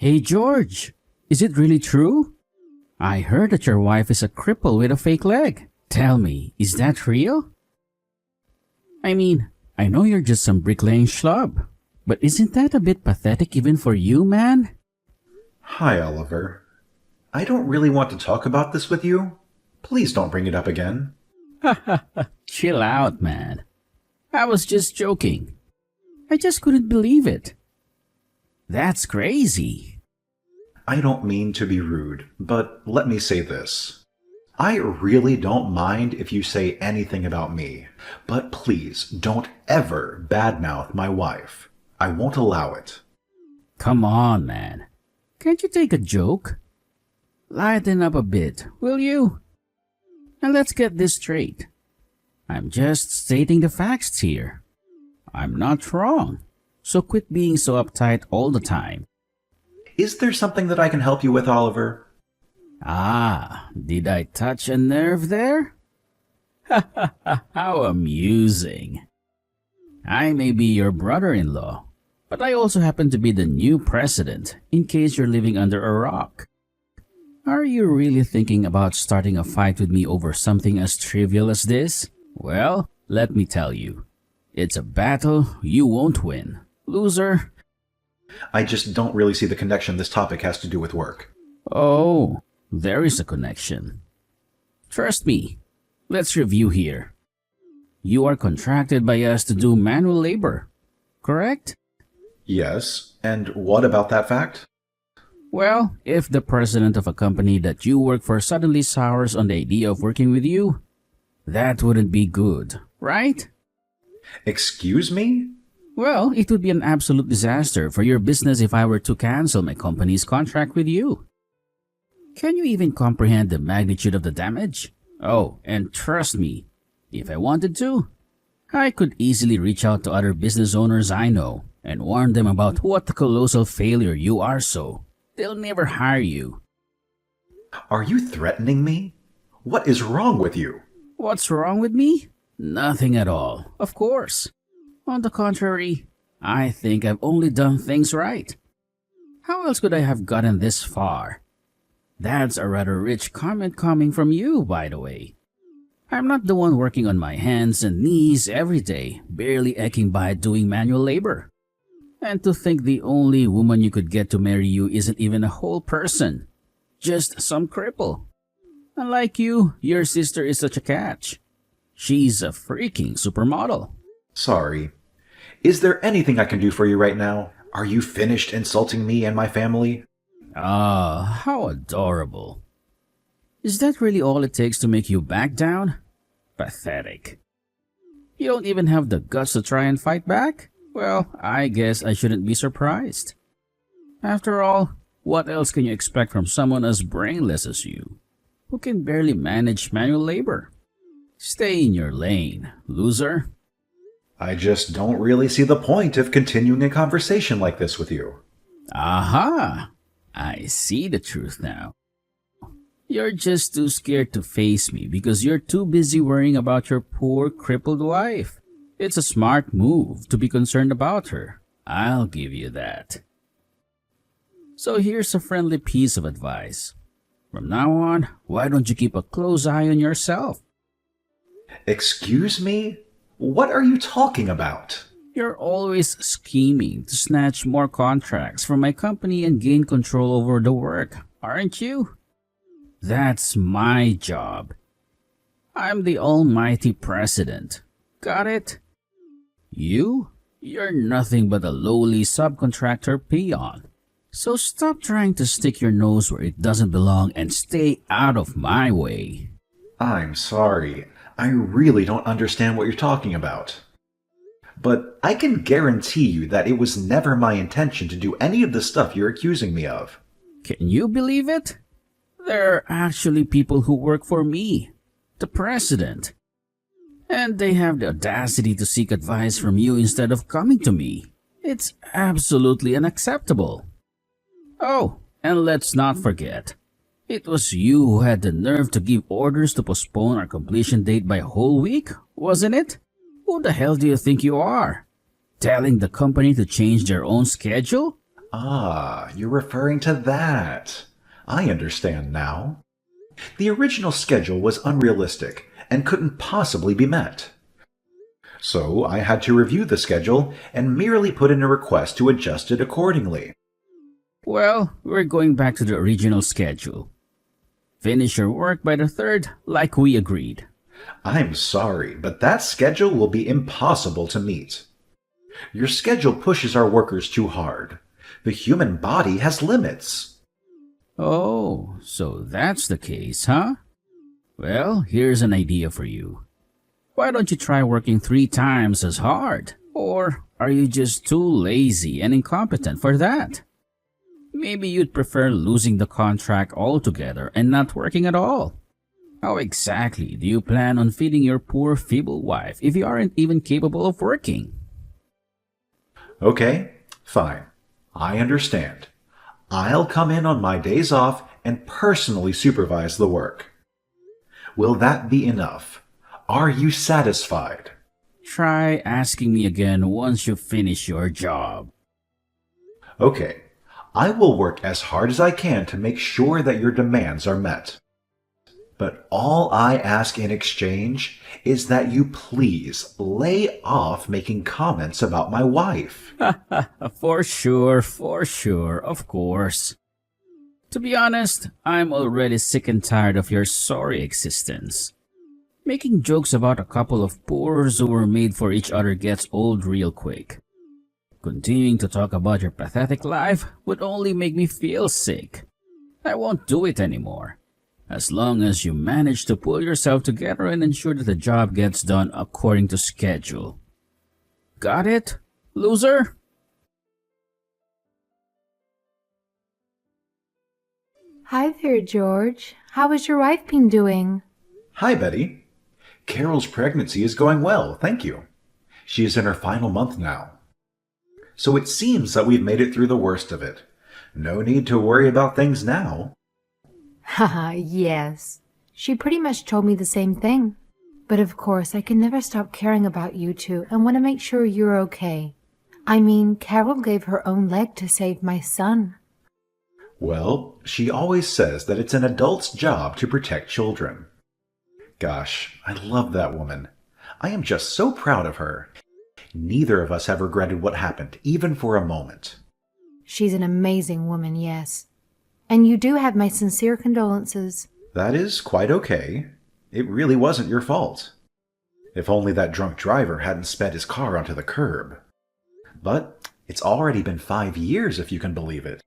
Hey George, is it really true? I heard that your wife is a cripple with a fake leg. Tell me, is that real? I mean, I know you're just some bricklaying schlub, but isn't that a bit pathetic even for you, man? Hi, Oliver. I don't really want to talk about this with you. Please don't bring it up again. Chill out, man. I was just joking. I just couldn't believe it. That's crazy. I don't mean to be rude, but let me say this. I really don't mind if you say anything about me, but please don't ever badmouth my wife. I won't allow it. Come on, man. Can't you take a joke? Lighten up a bit, will you? And let's get this straight. I'm just stating the facts here. I'm not wrong, so quit being so uptight all the time. Is there something that I can help you with, Oliver? Ah, did I touch a nerve there? How amusing. I may be your brother-in-law, but I also happen to be the new president, in case you're living under a rock. Are you really thinking about starting a fight with me over something as trivial as this? Well, let me tell you. It's a battle you won't win. Loser. I just don't really see the connection this topic has to do with work. Oh, there is a connection. Trust me. Let's review here. You are contracted by us to do manual labor, correct? Yes, and what about that fact? Well, if the president of a company that you work for suddenly sours on the idea of working with you, that wouldn't be good, right? Excuse me? Well, it would be an absolute disaster for your business if I were to cancel my company's contract with you. Can you even comprehend the magnitude of the damage? Oh, and trust me, if I wanted to, I could easily reach out to other business owners I know and warn them about what a colossal failure you are, so they'll never hire you. Are you threatening me? What is wrong with you? What's wrong with me? Nothing at all, of course. On the contrary, I think I've only done things right. How else could I have gotten this far? That's a rather rich comment coming from you, by the way. I'm not the one working on my hands and knees every day, barely eking by doing manual labor. And to think the only woman you could get to marry you isn't even a whole person, just some cripple. Unlike you, your sister is such a catch. She's a freaking supermodel. Sorry. Is there anything I can do for you right now? Are you finished insulting me and my family? Ah, how adorable. Is that really all it takes to make you back down? Pathetic. You don't even have the guts to try and fight back? Well, I guess I shouldn't be surprised. After all, what else can you expect from someone as brainless as you, who can barely manage manual labor? Stay in your lane, loser. I just don't really see the point of continuing a conversation like this with you. Aha! I see the truth now. You're just too scared to face me because you're too busy worrying about your poor crippled wife. It's a smart move to be concerned about her. I'll give you that. So here's a friendly piece of advice. From now on, why don't you keep a close eye on yourself? Excuse me? What are you talking about? You're always scheming to snatch more contracts from my company and gain control over the work, aren't you? That's my job. I'm the almighty president. Got it? You're nothing but a lowly subcontractor peon. So stop trying to stick your nose where it doesn't belong and stay out of my way. I'm sorry. I really don't understand what you're talking about. But I can guarantee you that it was never my intention to do any of the stuff you're accusing me of. Can you believe it? There are actually people who work for me, the president. And they have the audacity to seek advice from you instead of coming to me. It's absolutely unacceptable. Oh, and let's not forget, it was you who had the nerve to give orders to postpone our completion date by a whole week, wasn't it? Who the hell do you think you are? Telling the company to change their own schedule? Ah, you're referring to that. I understand now. The original schedule was unrealistic and couldn't possibly be met. So I had to review the schedule and merely put in a request to adjust it accordingly. Well, we're going back to the original schedule. Finish your work by the 3rd, like we agreed. I'm sorry, but that schedule will be impossible to meet. Your schedule pushes our workers too hard. The human body has limits. Oh, so that's the case, huh? Well, here's an idea for you. Why don't you try working 3 times as hard? Or are you just too lazy and incompetent for that? Maybe you'd prefer losing the contract altogether and not working at all. How exactly do you plan on feeding your poor feeble wife if you aren't even capable of working? Okay, fine. I understand. I'll come in on my days off and personally supervise the work. Will that be enough? Are you satisfied? Try asking me again once you finish your job. Okay, I will work as hard as I can to make sure that your demands are met. But all I ask in exchange is that you please lay off making comments about my wife. For sure, of course. To be honest, I'm already sick and tired of your sorry existence. Making jokes about a couple of poors who were made for each other gets old real quick. Continuing to talk about your pathetic life would only make me feel sick. I won't do it anymore. As long as you manage to pull yourself together and ensure that the job gets done according to schedule. Got it, loser? Hi there, George. How has your wife been doing? Hi, Betty. Carol's pregnancy is going well, thank you. She is in her final month now. So it seems that we've made it through the worst of it. No need to worry about things now. Haha, yes. She pretty much told me the same thing. But of course, I can never stop caring about you two and want to make sure you're okay. I mean, Carol gave her own leg to save my son. Well, she always says that it's an adult's job to protect children. Gosh, I love that woman. I am just so proud of her. Neither of us have regretted what happened, even for a moment. She's an amazing woman, yes. And you do have my sincere condolences. That is quite okay. It really wasn't your fault. If only that drunk driver hadn't sped his car onto the curb. But it's already been 5 years, if you can believe it.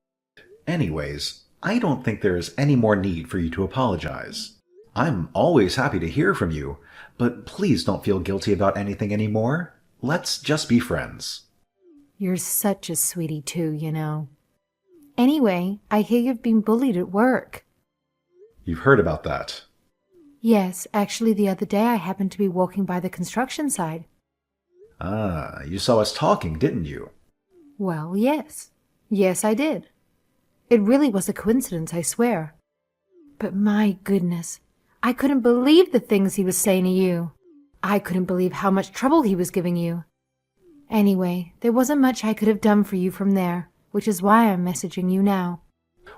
Anyways, I don't think there is any more need for you to apologize. I'm always happy to hear from you, but please don't feel guilty about anything anymore. Let's just be friends. You're such a sweetie too, you know. Anyway, I hear you've been bullied at work. You've heard about that. Yes, actually the other day I happened to be walking by the construction site. Ah, you saw us talking, didn't you? Well, yes. Yes, I did. It really was a coincidence, I swear. But my goodness, I couldn't believe the things he was saying to you. I couldn't believe how much trouble he was giving you. Anyway, there wasn't much I could have done for you from there, which is why I'm messaging you now.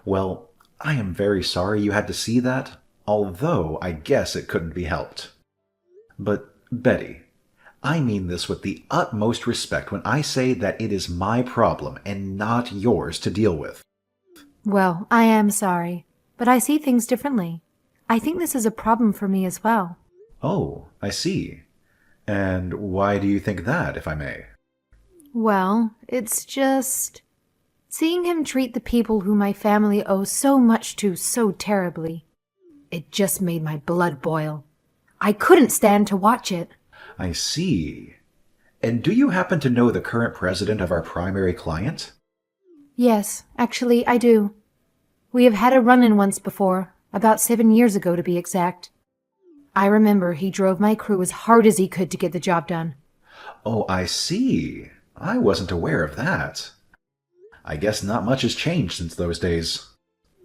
Well, I am very sorry you had to see that, although I guess it couldn't be helped. But, Betty, I mean this with the utmost respect when I say that it is my problem and not yours to deal with. Well, I am sorry, but I see things differently. I think this is a problem for me as well. Oh, I see. And why do you think that, if I may? Well, it's just seeing him treat the people who my family owes so much to so terribly. It just made my blood boil. I couldn't stand to watch it. I see. And do you happen to know the current president of our primary client? Yes, actually, I do. We have had a run-in once before, about 7 years ago to be exact. I remember he drove my crew as hard as he could to get the job done. Oh, I see. I wasn't aware of that. I guess not much has changed since those days.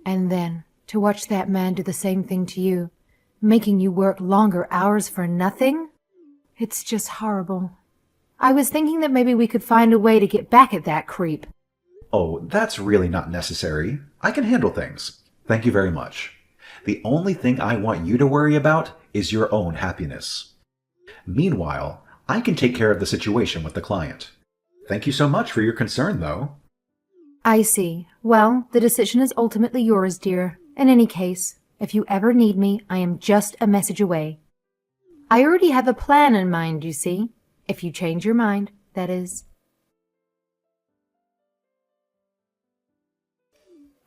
And then, to watch that man do the same thing to you, making you work longer hours for nothing? It's just horrible. I was thinking that maybe we could find a way to get back at that creep. Oh, that's really not necessary. I can handle things. Thank you very much. The only thing I want you to worry about is your own happiness. Meanwhile, I can take care of the situation with the client. Thank you so much for your concern, though. I see. Well, the decision is ultimately yours, dear. In any case, if you ever need me, I am just a message away. I already have a plan in mind, you see. If you change your mind, that is.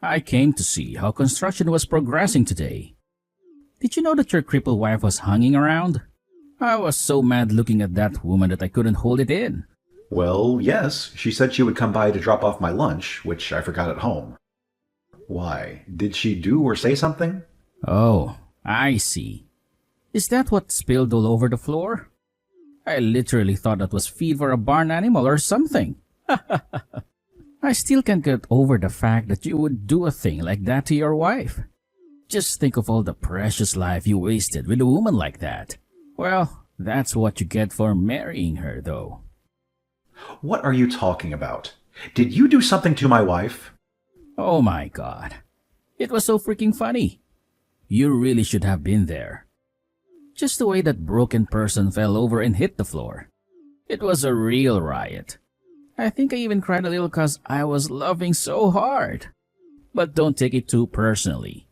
I came to see how construction was progressing today. Did you know that your crippled wife was hanging around? I was so mad looking at that woman that I couldn't hold it in. Well, yes, she said she would come by to drop off my lunch, which I forgot at home. Why, did she do or say something? Oh, I see. Is that what spilled all over the floor? I literally thought that was feed for a barn animal or something. I still can't get over the fact that you would do a thing like that to your wife. Just think of all the precious life you wasted with a woman like that. Well, that's what you get for marrying her, though. What are you talking about? Did you do something to my wife? Oh my god. It was so freaking funny. You really should have been there. Just the way that broken person fell over and hit the floor. It was a real riot. I think I even cried a little cause I was laughing so hard. But don't take it too personally.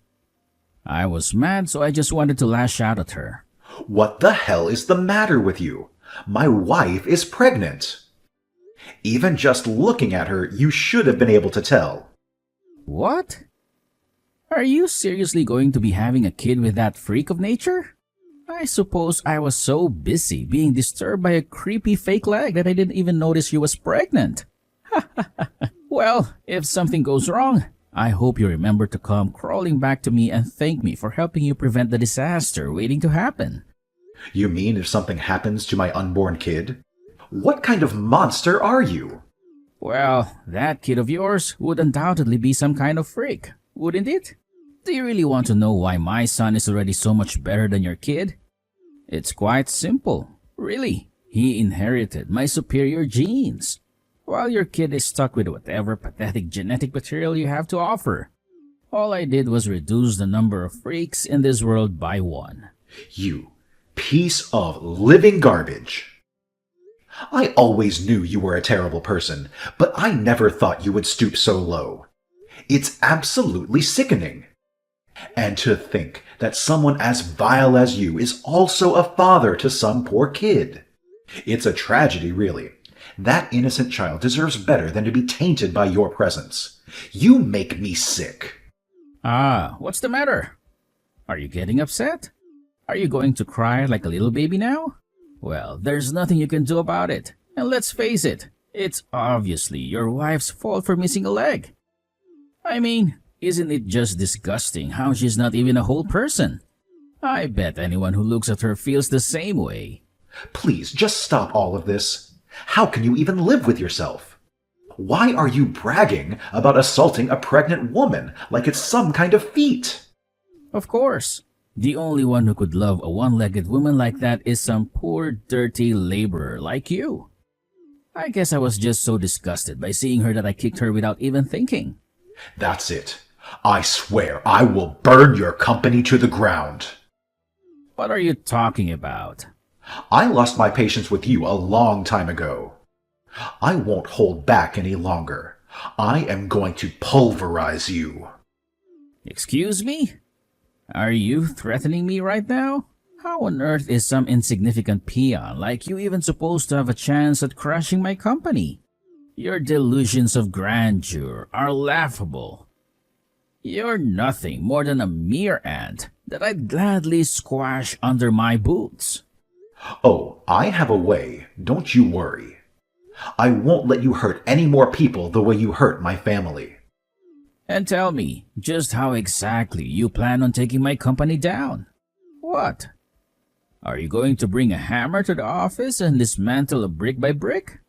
I was mad, so I just wanted to lash out at her. What the hell is the matter with you? My wife is pregnant. Even just looking at her, you should have been able to tell. What? Are you seriously going to be having a kid with that freak of nature? I suppose I was so busy being disturbed by a creepy fake leg that I didn't even notice you was pregnant. Well, if something goes wrong, I hope you remember to come crawling back to me and thank me for helping you prevent the disaster waiting to happen. You mean if something happens to my unborn kid? What kind of monster are you? Well, that kid of yours would undoubtedly be some kind of freak, wouldn't it? Do you really want to know why my son is already so much better than your kid? It's quite simple, really. He inherited my superior genes, while your kid is stuck with whatever pathetic genetic material you have to offer. All I did was reduce the number of freaks in this world by one. You piece of living garbage. I always knew you were a terrible person, but I never thought you would stoop so low. It's absolutely sickening. And to think that someone as vile as you is also a father to some poor kid. It's a tragedy, really. That innocent child deserves better than to be tainted by your presence. You make me sick. Ah, what's the matter? Are you getting upset? Are you going to cry like a little baby now? Well, there's nothing you can do about it. And let's face it, it's obviously your wife's fault for missing a leg. I mean, isn't it just disgusting how she's not even a whole person? I bet anyone who looks at her feels the same way. Please, just stop all of this. How can you even live with yourself? Why are you bragging about assaulting a pregnant woman like it's some kind of feat? Of course. The only one who could love a one-legged woman like that is some poor, dirty laborer like you. I guess I was just so disgusted by seeing her that I kicked her without even thinking. That's it. I swear I will burn your company to the ground. What are you talking about? I lost my patience with you a long time ago. I won't hold back any longer. I am going to pulverize you. Excuse me? Are you threatening me right now? How on earth is some insignificant peon like you even supposed to have a chance at crushing my company? Your delusions of grandeur are laughable. You're nothing more than a mere ant that I'd gladly squash under my boots. Oh, I have a way, don't you worry. I won't let you hurt any more people the way you hurt my family. And tell me, just how exactly you plan on taking my company down? What? Are you going to bring a hammer to the office and dismantle it brick by brick?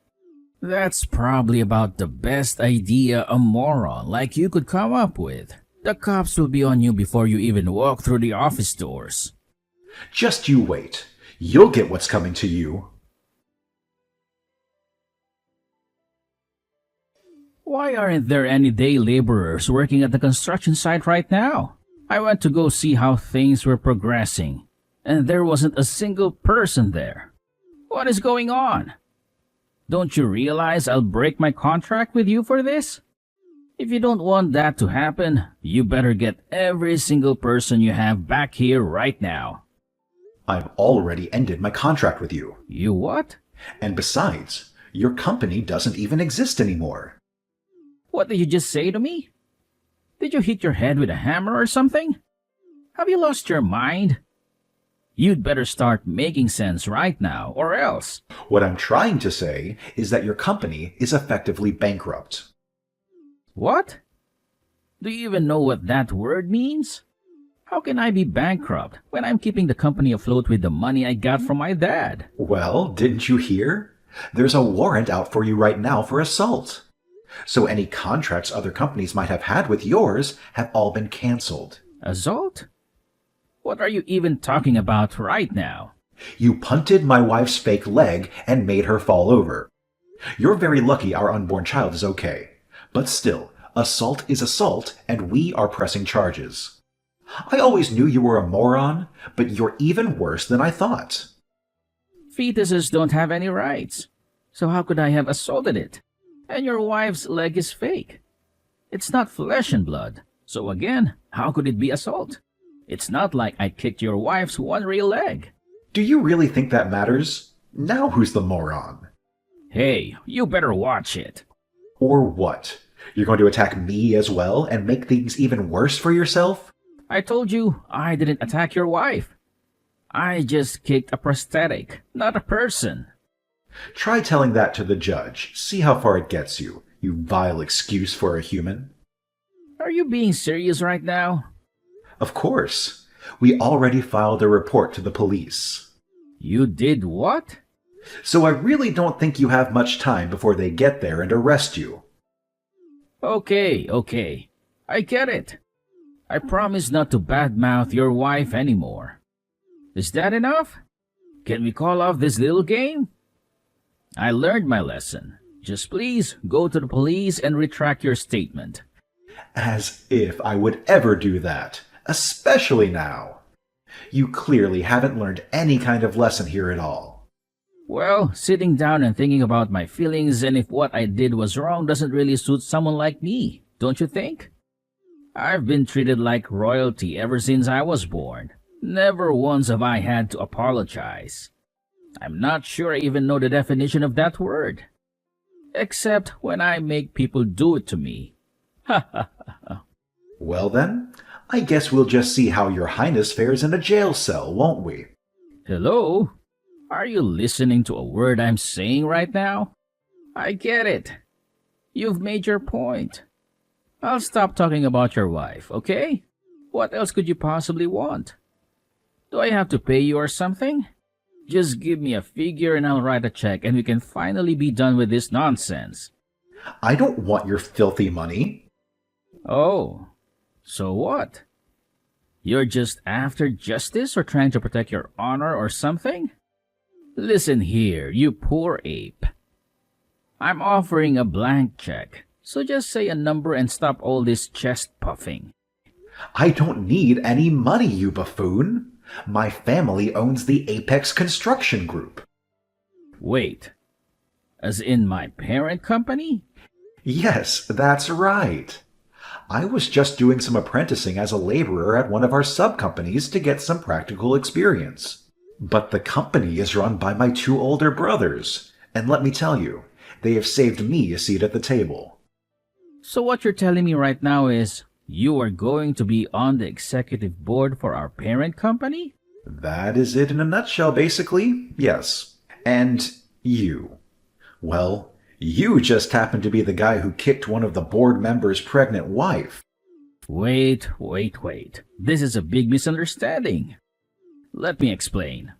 That's probably about the best idea a moron like you could come up with. The cops will be on you before you even walk through the office doors. Just you wait. You'll get what's coming to you. Why aren't there any day laborers working at the construction site right now? I went to go see how things were progressing, and there wasn't a single person there. What is going on? Don't you realize I'll break my contract with you for this? If you don't want that to happen, you better get every single person you have back here right now. I've already ended my contract with you. You what? And besides, your company doesn't even exist anymore. What did you just say to me? Did you hit your head with a hammer or something? Have you lost your mind? You'd better start making sense right now, or else. What I'm trying to say is that your company is effectively bankrupt. What? Do you even know what that word means? How can I be bankrupt when I'm keeping the company afloat with the money I got from my dad? Well, didn't you hear? There's a warrant out for you right now for assault. So any contracts other companies might have had with yours have all been canceled. Assault? What are you even talking about right now? You punted my wife's fake leg and made her fall over. You're very lucky our unborn child is okay. But still, assault is assault, and we are pressing charges. I always knew you were a moron, but you're even worse than I thought. Fetuses don't have any rights. So how could I have assaulted it? And your wife's leg is fake. It's not flesh and blood. So again, how could it be assault? It's not like I kicked your wife's one real leg. Do you really think that matters? Now who's the moron? Hey, you better watch it. Or what? You're going to attack me as well and make things even worse for yourself? I told you I didn't attack your wife. I just kicked a prosthetic, not a person. Try telling that to the judge. See how far it gets you, you vile excuse for a human. Are you being serious right now? Of course. We already filed a report to the police. You did what? So I really don't think you have much time before they get there and arrest you. Okay. I get it. I promise not to badmouth your wife anymore. Is that enough? Can we call off this little game? I learned my lesson. Just please go to the police and retract your statement. As if I would ever do that, especially now. You clearly haven't learned any kind of lesson here at all. Well, sitting down and thinking about my feelings and if what I did was wrong doesn't really suit someone like me, don't you think? I've been treated like royalty ever since I was born. Never once have I had to apologize. I'm not sure I even know the definition of that word. Except when I make people do it to me. Ha ha ha. Well then, I guess we'll just see how your highness fares in a jail cell, won't we? Hello? Are you listening to a word I'm saying right now? I get it. You've made your point. I'll stop talking about your wife, okay? What else could you possibly want? Do I have to pay you or something? Just give me a figure and I'll write a check and we can finally be done with this nonsense. I don't want your filthy money. Oh, so what? You're just after justice or trying to protect your honor or something? Listen here, you poor ape. I'm offering a blank check, so just say a number and stop all this chest puffing. I don't need any money, you buffoon. My family owns the Apex Construction Group. Wait, as in my parent company? Yes, that's right. I was just doing some apprenticing as a laborer at one of our sub-companies to get some practical experience. But the company is run by my two older brothers, and let me tell you, they have saved me a seat at the table. So what you're telling me right now is you are going to be on the executive board for our parent company? That is it in a nutshell, basically, yes. And you. Well, you just happen to be the guy who kicked one of the board members' pregnant wife. Wait. This is a big misunderstanding. Let me explain.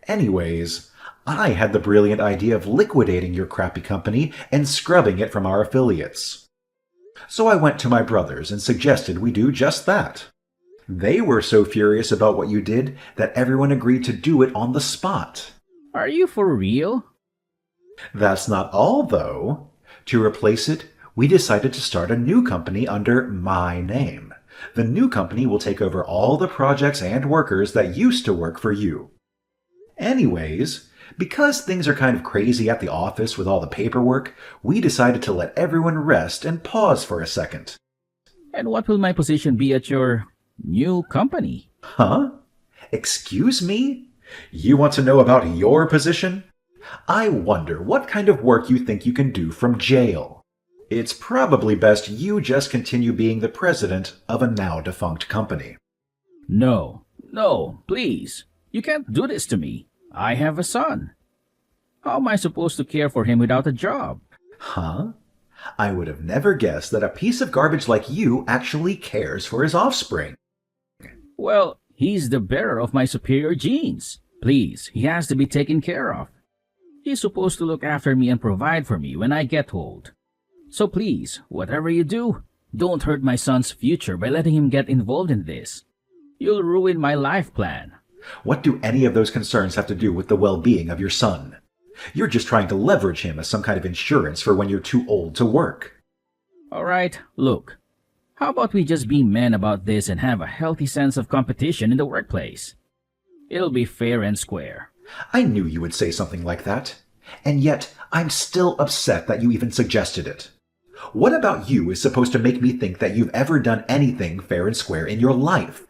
Anyways, I had the brilliant idea of liquidating your crappy company and scrubbing it from our affiliates. So I went to my brothers and suggested we do just that. They were so furious about what you did that everyone agreed to do it on the spot. Are you for real? That's not all, though. To replace it, We decided to start a new company under my name. The new company will take over all the projects and workers that used to work for you. Anyways, because things are kind of crazy at the office with all the paperwork, we decided to let everyone rest and pause for a second. And what will my position be at your new company? Huh? Excuse me? You want to know about your position? I wonder what kind of work you think you can do from jail. It's probably best you just continue being the president of a now-defunct company. No, please. You can't do this to me. I have a son. How am I supposed to care for him without a job? Huh? I would have never guessed that a piece of garbage like you actually cares for his offspring. Well, he's the bearer of my superior genes. Please, he has to be taken care of. He's supposed to look after me and provide for me when I get old. So please, whatever you do, don't hurt my son's future by letting him get involved in this. You'll ruin my life plan. What do any of those concerns have to do with the well-being of your son? You're just trying to leverage him as some kind of insurance for when you're too old to work. All right, look. How about we just be men about this and have a healthy sense of competition in the workplace? It'll be fair and square. I knew you would say something like that. And yet, I'm still upset that you even suggested it. What about you is supposed to make me think that you've ever done anything fair and square in your life?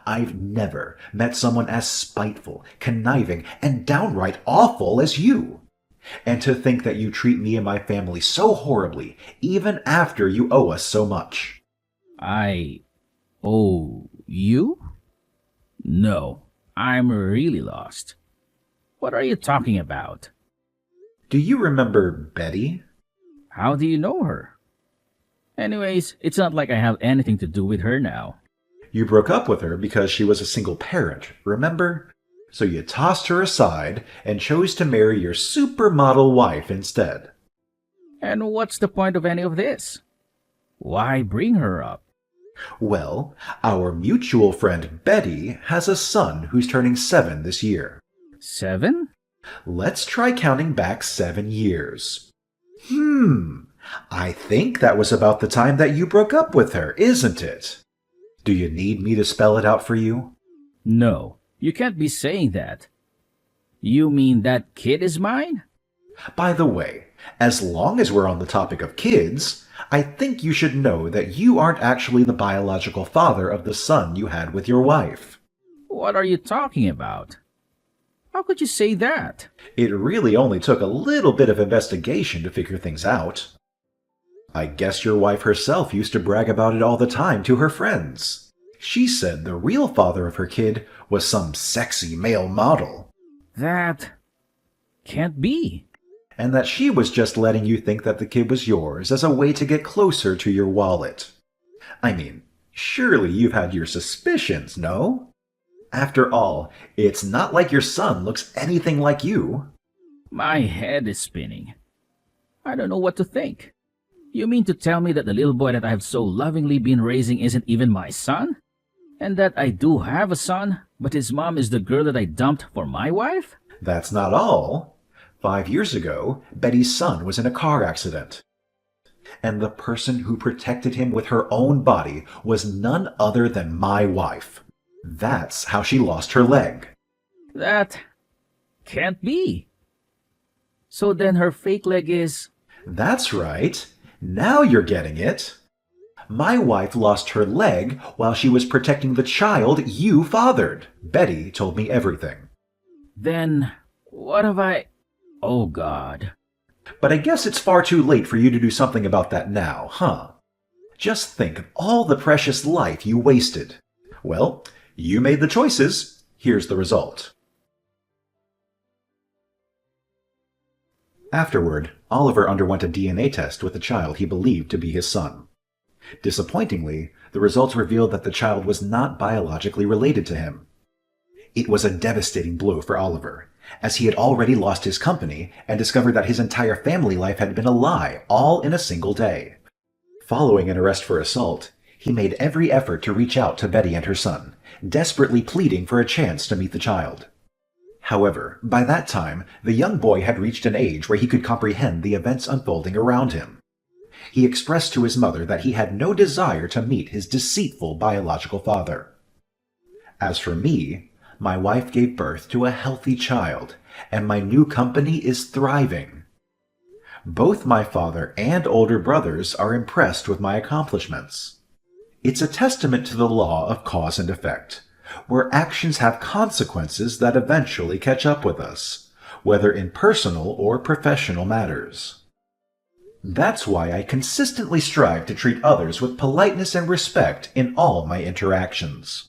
I've never met someone as spiteful, conniving, and downright awful as you. And to think that you treat me and my family so horribly, even after you owe us so much. I owe you? No, I'm really lost. What are you talking about? Do you remember Betty? How do you know her? Anyways, it's not like I have anything to do with her now. You broke up with her because she was a single parent, remember? So you tossed her aside and chose to marry your supermodel wife instead. And what's the point of any of this? Why bring her up? Well, our mutual friend Betty has a son who's turning 7 this year. 7? Let's try counting back 7 years. I think that was about the time that you broke up with her, isn't it? Do you need me to spell it out for you? No, you can't be saying that. You mean that kid is mine? By the way, as long as we're on the topic of kids, I think you should know that you aren't actually the biological father of the son you had with your wife. What are you talking about? How could you say that? It really only took a little bit of investigation to figure things out. I guess your wife herself used to brag about it all the time to her friends. She said the real father of her kid was some sexy male model. That can't be. And that she was just letting you think that the kid was yours as a way to get closer to your wallet. I mean, surely you've had your suspicions, no? After all, it's not like your son looks anything like you. My head is spinning. I don't know what to think. You mean to tell me that the little boy that I have so lovingly been raising isn't even my son? And that I do have a son, but his mom is the girl that I dumped for my wife? That's not all. 5 years ago, Betty's son was in a car accident. And the person who protected him with her own body was none other than my wife. That's how she lost her leg. That can't be. So then her fake leg is... That's right. Now you're getting it. My wife lost her leg while she was protecting the child you fathered. Betty told me everything. Then what have I... Oh, God. But I guess it's far too late for you to do something about that now, huh? Just think of all the precious life you wasted. Well, you made the choices. Here's the result. Afterward, Oliver underwent a DNA test with the child he believed to be his son. Disappointingly, the results revealed that the child was not biologically related to him. It was a devastating blow for Oliver, as he had already lost his company and discovered that his entire family life had been a lie, all in a single day. Following an arrest for assault, he made every effort to reach out to Betty and her son, desperately pleading for a chance to meet the child. However, by that time, the young boy had reached an age where he could comprehend the events unfolding around him. He expressed to his mother that he had no desire to meet his deceitful biological father. As for me, my wife gave birth to a healthy child, and my new company is thriving. Both my father and older brothers are impressed with my accomplishments. It's a testament to the law of cause and effect, where actions have consequences that eventually catch up with us, whether in personal or professional matters. That's why I consistently strive to treat others with politeness and respect in all my interactions.